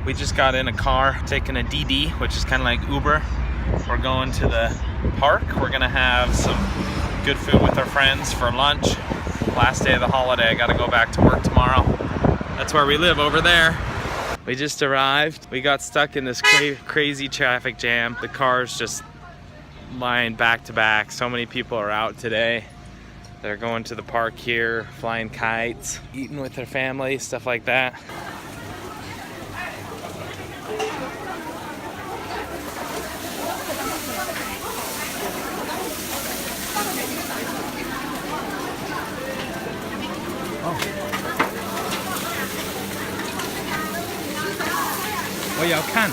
We just got in a car, taking a DD, which is kind of like Uber. We're going to the park. We're gonna have some good food with our friends for lunch. Last day of the holiday, I gotta go back to work tomorrow. That's where we live, over there. We just arrived. We got stuck in this crazy traffic jam. The cars just lying back to back. So many people are out today. They're going to the park here, flying kites, eating with their family, stuff like that. Oh, 我要看。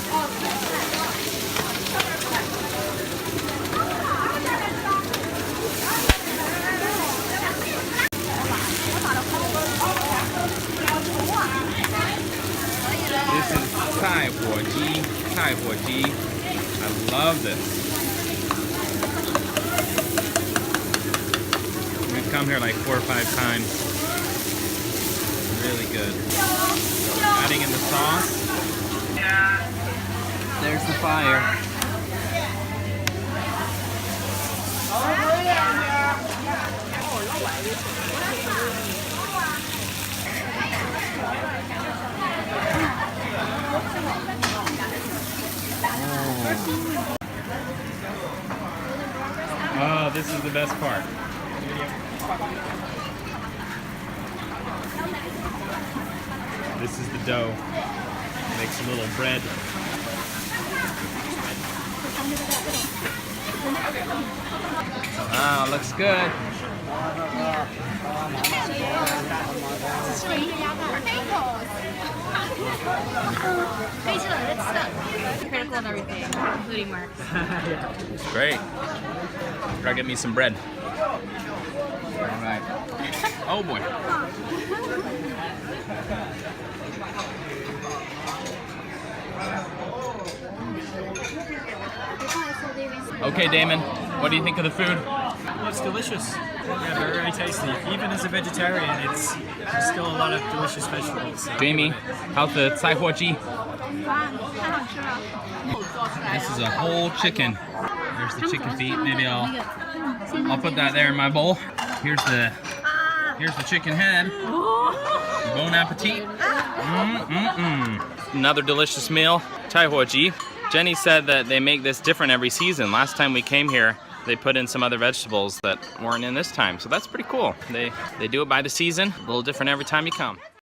This is Chai Huo Ji. Chai Huo Ji. I love this. We've come here like 4 or 5 times. Really good. Adding in the sauce. There's the fire. Oh, this is the best part. This is the dough. Makes a little bread. Wow, looks good. Critical of everything, including Mark. It's great. Gotta get me some bread. All right. Oh boy. Okay, Damon, what do you think of the food? Well, it's delicious. Yeah, very, very tasty. Even as a vegetarian, there's still a lot of delicious vegetables. So Jamie, how's the Chai Huo Ji? This is a whole chicken. There's the chicken feet. Maybe I'll put that there in my bowl. Here's the chicken head. Bon appetit. Another delicious meal. Chai Huo Ji. Jenny said that they make this different every season. Last time we came here, they put in some other vegetables that weren't in this time. So that's pretty cool. They do it by the season, a little different every time you come.